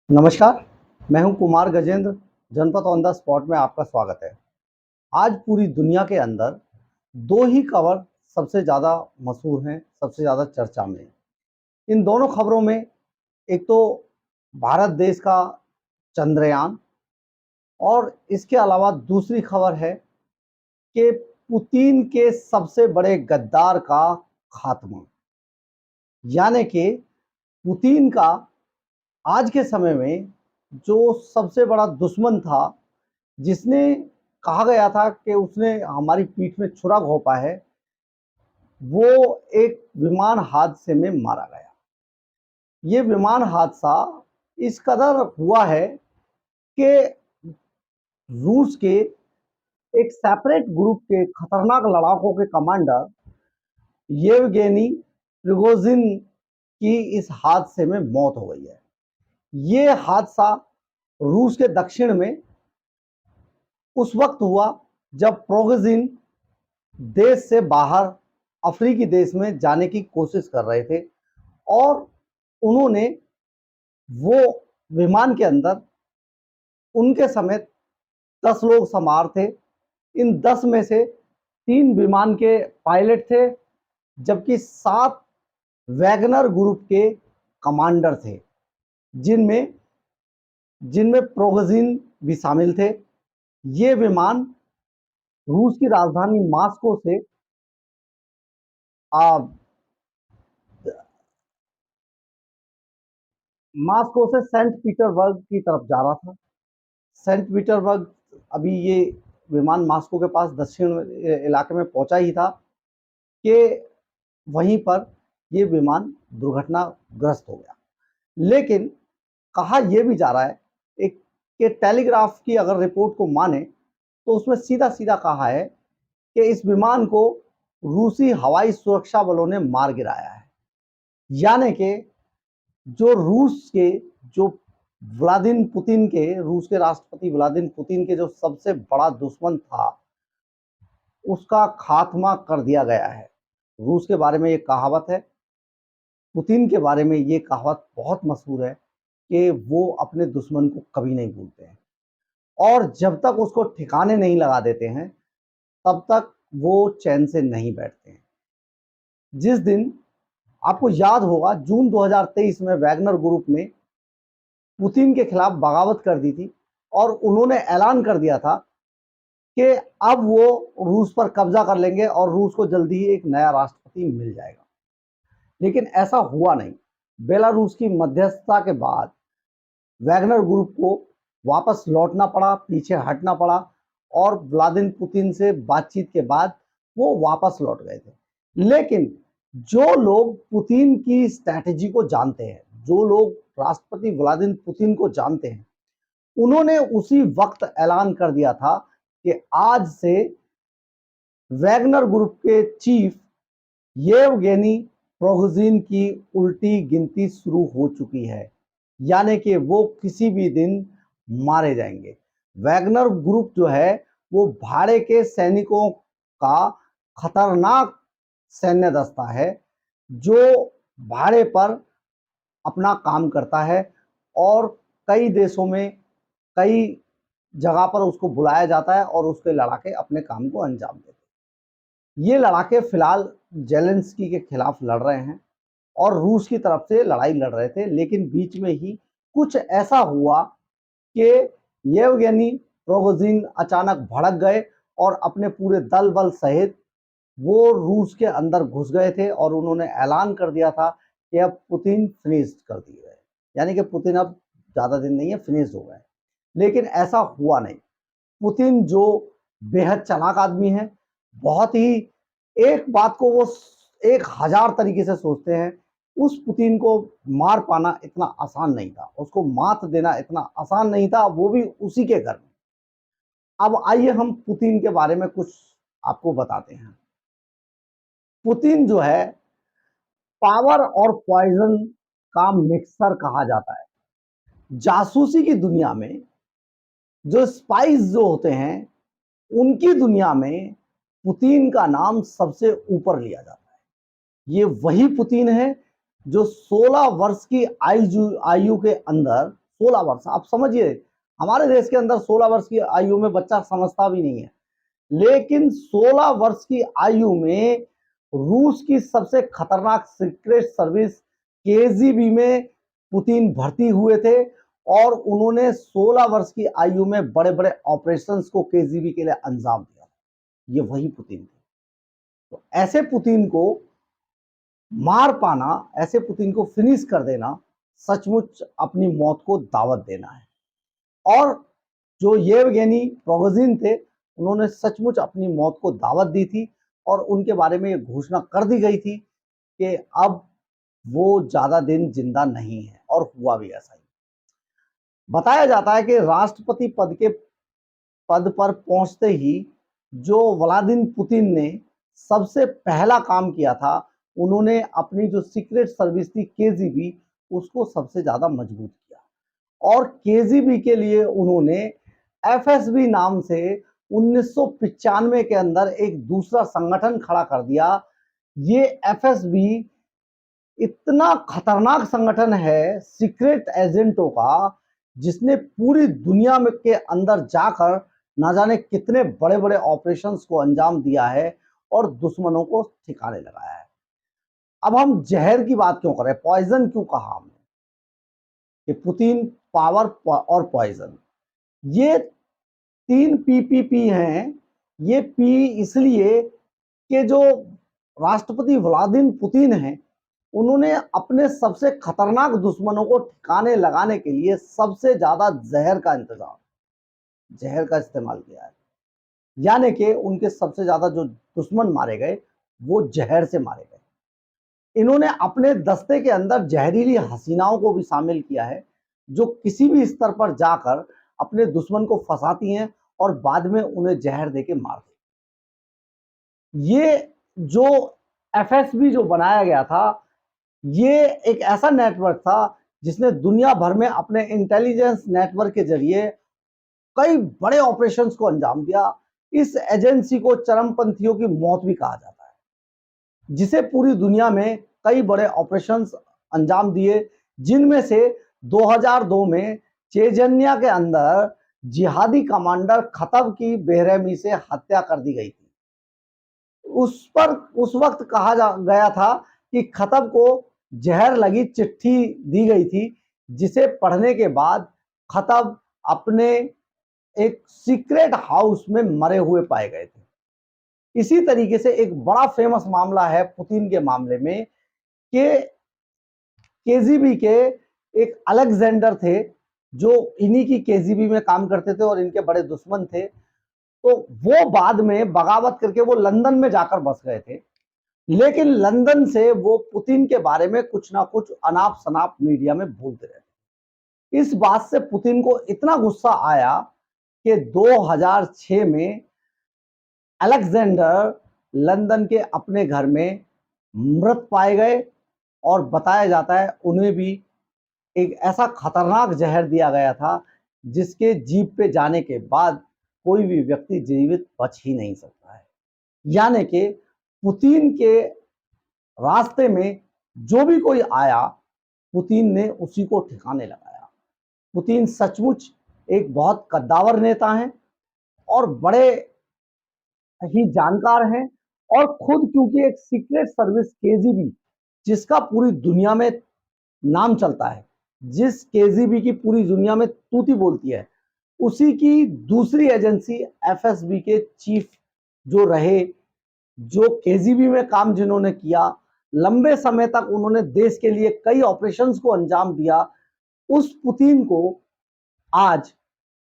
नमस्कार, मैं हूं कुमार गजेंद्र। जनपद ऑन द स्पॉट में आपका स्वागत है। आज पूरी दुनिया के अंदर दो ही खबर सबसे ज़्यादा मशहूर हैं, सबसे ज़्यादा चर्चा में हैं। इन दोनों खबरों में एक तो भारत देश का चंद्रयान और इसके अलावा दूसरी खबर है कि पुतिन के सबसे बड़े गद्दार का खात्मा। यानी कि पुतिन का आज के समय में जो सबसे बड़ा दुश्मन था, जिसने कहा गया था कि उसने हमारी पीठ में छुरा घोंपा है, वो एक विमान हादसे में मारा गया। ये विमान हादसा इस कदर हुआ है कि रूस के एक सेपरेट ग्रुप के खतरनाक लड़ाकों के कमांडर येवगेनी प्रिगोजिन की इस हादसे में मौत हो गई है। ये हादसा रूस के दक्षिण में उस वक्त हुआ जब प्रिगोजिन देश से बाहर अफ्रीकी देश में जाने की कोशिश कर रहे थे और उन्होंने वो विमान के अंदर उनके समेत 10 लोग सवार थे। इन 10 में से 3 विमान के पायलट थे, जबकि 7 वैगनर ग्रुप के कमांडर थे, जिनमें जिनमें प्रिगोजिन भी शामिल थे। ये विमान रूस की राजधानी मास्को से सेंट पीटर्सबर्ग की तरफ जा रहा था। सेंट पीटर्सबर्ग, अभी ये विमान मास्को के पास दक्षिण इलाके में पहुंचा ही था कि वहीं पर ये विमान दुर्घटनाग्रस्त हो गया। लेकिन कहा यह भी जा रहा है एक कि टेलीग्राफ की अगर रिपोर्ट को माने तो उसमें सीधा सीधा कहा है कि इस विमान को रूसी हवाई सुरक्षा बलों ने मार गिराया है। यानी कि जो रूस के राष्ट्रपति व्लादिमीर पुतिन के जो सबसे बड़ा दुश्मन था, उसका खात्मा कर दिया गया है। रूस के बारे में ये कहावत है, पुतिन के बारे में ये कहावत बहुत मशहूर है कि वो अपने दुश्मन को कभी नहीं भूलते हैं और जब तक उसको ठिकाने नहीं लगा देते हैं, तब तक वो चैन से नहीं बैठते हैं। जिस दिन आपको याद होगा, जून 2023 में वैगनर ग्रुप ने पुतिन के खिलाफ बगावत कर दी थी और उन्होंने ऐलान कर दिया था कि अब वो रूस पर कब्जा कर लेंगे और रूस को जल्दी ही एक नया राष्ट्रपति मिल जाएगा। लेकिन ऐसा हुआ नहीं। बेलारूस की मध्यस्थता के बाद वैगनर ग्रुप को वापस लौटना पड़ा, पीछे हटना पड़ा और व्लादिमीर पुतिन से बातचीत के बाद वो वापस लौट गए थे। लेकिन जो लोग पुतिन की स्ट्रैटेजी को जानते हैं, जो लोग राष्ट्रपति व्लादिमीर पुतिन को जानते हैं, उन्होंने उसी वक्त ऐलान कर दिया था कि आज से वैगनर ग्रुप के चीफ येवगेनी प्रिगोजिन की उल्टी गिनती शुरू हो चुकी है। यानी कि वो किसी भी दिन मारे जाएंगे। वैगनर ग्रुप जो है वो भाड़े के सैनिकों का खतरनाक सैन्य दस्ता है, जो भाड़े पर अपना काम करता है और कई देशों में कई जगह पर उसको बुलाया जाता है और उसके लड़ाके अपने काम को अंजाम देते हैं। ये लड़ाके फिलहाल जेलेंस्की के खिलाफ लड़ रहे हैं और रूस की तरफ से लड़ाई लड़ रहे थे, लेकिन बीच में ही कुछ ऐसा हुआ कि येवगेनी प्रिगोजिन अचानक भड़क गए और अपने पूरे दल बल सहित वो रूस के अंदर घुस गए थे और उन्होंने ऐलान कर दिया था कि अब पुतिन फिनिश कर दिए गए, यानी कि पुतिन अब ज़्यादा दिन नहीं है, फिनिश हो गए। लेकिन ऐसा हुआ नहीं। पुतिन जो बेहद चालाक आदमी है, बहुत ही, एक बात को वो 1000 तरीके से सोचते हैं। उस पुतिन को मार पाना इतना आसान नहीं था, उसको मात देना इतना आसान नहीं था, वो भी उसी के घर में। अब आइए हम पुतिन के बारे में कुछ आपको बताते हैं। पुतिन जो है पावर और पॉइजन का मिक्सर कहा जाता है। जासूसी की दुनिया में जो स्पाइस जो होते हैं, उनकी दुनिया में पुतिन का नाम सबसे ऊपर लिया जाता है। ये वही पुतिन है जो 16 वर्ष की आयु के अंदर, 16 वर्ष, आप समझिए हमारे देश के अंदर 16 वर्ष की आयु में बच्चा समझता भी नहीं है, लेकिन 16 वर्ष की आयु में रूस की सबसे खतरनाक सीक्रेट सर्विस केजीबी में पुतिन भर्ती हुए थे और उन्होंने 16 वर्ष की आयु में बड़े बड़े ऑपरेशंस को केजीबी के लिए अंजाम दिया। ये वही पुतिन थे। तो ऐसे पुतिन को मार पाना, ऐसे पुतिन को फिनिश कर देना, सचमुच अपनी मौत को दावत देना है। और जो येवगेनी प्रिगोजिन थे, उन्होंने सचमुच अपनी मौत को दावत दी थी और उनके बारे में ये घोषणा कर दी गई थी कि अब वो ज्यादा दिन जिंदा नहीं है, और हुआ भी ऐसा ही। बताया जाता है कि राष्ट्रपति पद पर पहुंचते ही जो व्लादिमीर पुतिन ने सबसे पहला काम किया था, उन्होंने अपनी जो सीक्रेट सर्विस थी केजीबी, उसको सबसे ज्यादा मजबूत किया और केजीबी के लिए उन्होंने एफएसबी नाम से 1995 के अंदर एक दूसरा संगठन खड़ा कर दिया। ये एफएसबी इतना खतरनाक संगठन है सीक्रेट एजेंटों का, जिसने पूरी दुनिया में के अंदर जाकर ना जाने कितने बड़े बड़े ऑपरेशंस को अंजाम दिया है और दुश्मनों को ठिकाने लगाया है। अब हम जहर की बात क्यों करें, पॉइजन क्यों कहा हमने, कि पुतिन, पावर और पॉइजन, ये 3 पीपीपी हैं। ये पी इसलिए कि जो राष्ट्रपति व्लादिमीर पुतिन हैं, उन्होंने अपने सबसे खतरनाक दुश्मनों को ठिकाने लगाने के लिए सबसे ज्यादा जहर का इस्तेमाल किया है। यानी कि उनके सबसे ज्यादा जो दुश्मन मारे गए वो जहर से मारे गए। इन्होंने अपने दस्ते के अंदर जहरीली हसीनाओं को भी शामिल किया है, जो किसी भी स्तर पर जाकर अपने दुश्मन को फंसाती हैं और बाद में उन्हें जहर देके मार देती। ये जो एफएसबी जो बनाया गया था, ये एक ऐसा नेटवर्क था जिसने दुनिया भर में अपने इंटेलिजेंस नेटवर्क के जरिए कई बड़े ऑपरेशंस को अंजाम दिया। इस एजेंसी को चरमपंथियों की मौत भी कहा जाता है, जिसे पूरी दुनिया में कई बड़े ऑपरेशंस अंजाम दिए, जिनमें से 2002 में चेचन्या के अंदर जिहादी कमांडर खतब की बेरहमी से हत्या कर दी गई थी। उस वक्त कहा गया था कि खतब को जहर लगी चिट्ठी दी गई थी, जिसे पढ़ने के बाद खतब अपने एक सीक्रेट हाउस में मरे हुए पाए गए थे। इसी तरीके से एक बड़ा फेमस मामला है पुतिन के मामले में कि केजीबी के एक अलेक्जेंडर थे, जो इन्हीं की केजीबी में काम करते थे और इनके बड़े दुश्मन थे। तो वो बाद में बगावत करके वो लंदन में जाकर बस गए थे, लेकिन लंदन से वो पुतिन के बारे में कुछ ना कुछ अनाप शनाप मीडिया में बोलते रहे। इस बात से पुतिन को इतना गुस्सा आया कि 2006 में अलेक्जेंडर लंदन के अपने घर में मृत पाए गए और बताया जाता है उन्हें भी एक ऐसा खतरनाक जहर दिया गया था जिसके जीभ पे जाने के बाद कोई भी व्यक्ति जीवित बच ही नहीं सकता है। यानी कि पुतिन के रास्ते में जो भी कोई आया, पुतिन ने उसी को ठिकाने लगाया। पुतिन सचमुच एक बहुत कद्दावर नेता हैं और बड़े ही जानकार हैं, और खुद क्योंकि एक सीक्रेट सर्विस केजीबी, जिसका पूरी दुनिया में नाम चलता है, जिस केजीबी की पूरी दुनिया में तूती बोलती है, उसी की दूसरी एजेंसी एफएसबी के चीफ जो रहे, जो केजीबी में काम जिन्होंने किया, लंबे समय तक उन्होंने देश के लिए कई ऑपरेशंस को अंजाम दिया, उस पुतिन को आज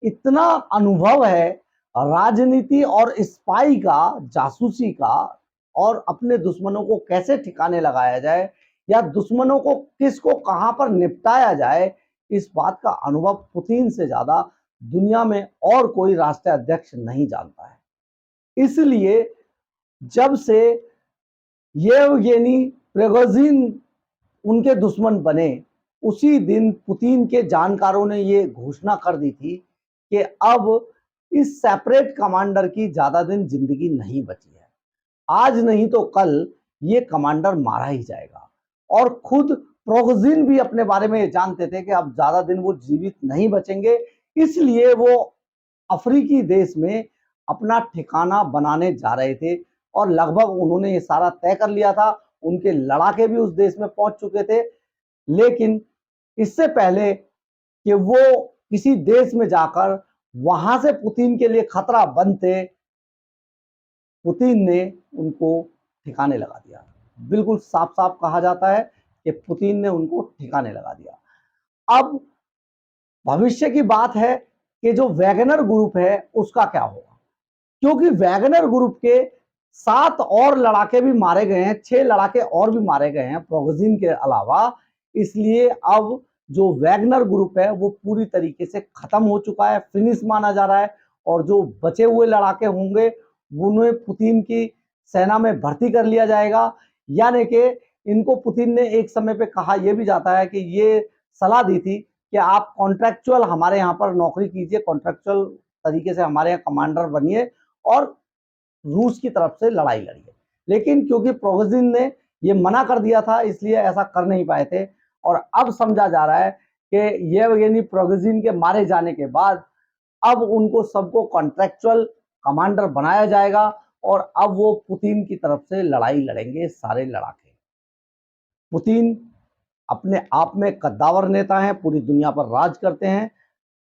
इतना अनुभव है राजनीति और स्पाई का, जासूसी का, और अपने दुश्मनों को कैसे ठिकाने लगाया जाए या दुश्मनों को किसको कहां पर निपटाया जाए, इस बात का अनुभव पुतिन से ज्यादा दुनिया में और कोई राष्ट्रीय अध्यक्ष नहीं जानता है। इसलिए जब से येवगेनी प्रिगोजिन उनके दुश्मन बने, उसी दिन पुतिन के जानकारों ने ये घोषणा कर दी थी कि अब इस सेपरेट कमांडर की ज्यादा दिन जिंदगी नहीं बची है। आज नहीं तो कल ये कमांडर मारा ही जाएगा। और खुद प्रोगजिन भी अपने बारे में जानते थे कि अब ज्यादा दिन वो जीवित नहीं बचेंगे, इसलिए वो अफ्रीकी देश में अपना ठिकाना बनाने जा रहे थे और लगभग उन्होंने ये सारा तय कर लिया था। उनके लड़ाके भी उस देश में पहुंच चुके थे, लेकिन इससे पहले कि वो किसी देश में जाकर वहां से पुतिन के लिए खतरा बनते, पुतिन ने उनको ठिकाने लगा दिया। बिल्कुल साफ साफ कहा जाता है कि पुतिन ने उनको ठिकाने लगा दिया। अब भविष्य की बात है कि जो वैगनर ग्रुप है उसका क्या होगा, क्योंकि वैगनर ग्रुप के 7 और लड़ाके भी मारे गए हैं, 6 लड़ाके और भी मारे गए हैं प्रोगजिन के अलावा। इसलिए अब जो वैगनर ग्रुप है वो पूरी तरीके से खत्म हो चुका है, फिनिश माना जा रहा है। और जो बचे हुए लड़ाके होंगे उन्हें पुतिन की सेना में भर्ती कर लिया जाएगा। यानी कि इनको पुतिन ने एक समय पे कहा यह भी जाता है कि ये सलाह दी थी कि आप कॉन्ट्रैक्चुअल हमारे यहाँ पर नौकरी कीजिए, कॉन्ट्रैक्चुअल तरीके से हमारे यहाँ कमांडर बनिए और रूस की तरफ से लड़ाई लड़िए। लेकिन क्योंकि प्रोगजिन ने ये मना कर दिया था, इसलिए ऐसा कर नहीं पाए थे। और अब समझा जा रहा है कि येवगेनी प्रोगजिन के मारे जाने के बाद अब उनको सबको कॉन्ट्रैक्चुअल कमांडर बनाया जाएगा और अब वो पुतिन की तरफ से लड़ाई लड़ेंगे सारे लड़ाके। पुतिन अपने आप में कद्दावर नेता हैं, पूरी दुनिया पर राज करते हैं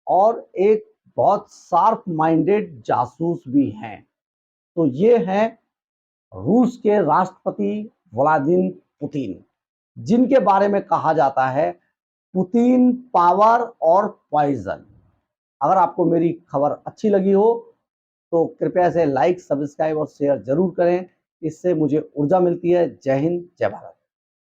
और एक बहुत शार्प माइंडेड जासूस भी हैं। तो ये हैं रूस के राष्ट्रपति व्लादिमीर पुतिन, जिनके बारे में कहा जाता है पुतिन पावर और पॉइजन। अगर आपको मेरी खबर अच्छी लगी हो तो कृपया इसे लाइक, सब्सक्राइब और शेयर जरूर करें, इससे मुझे ऊर्जा मिलती है। जय हिंद, जय भारत।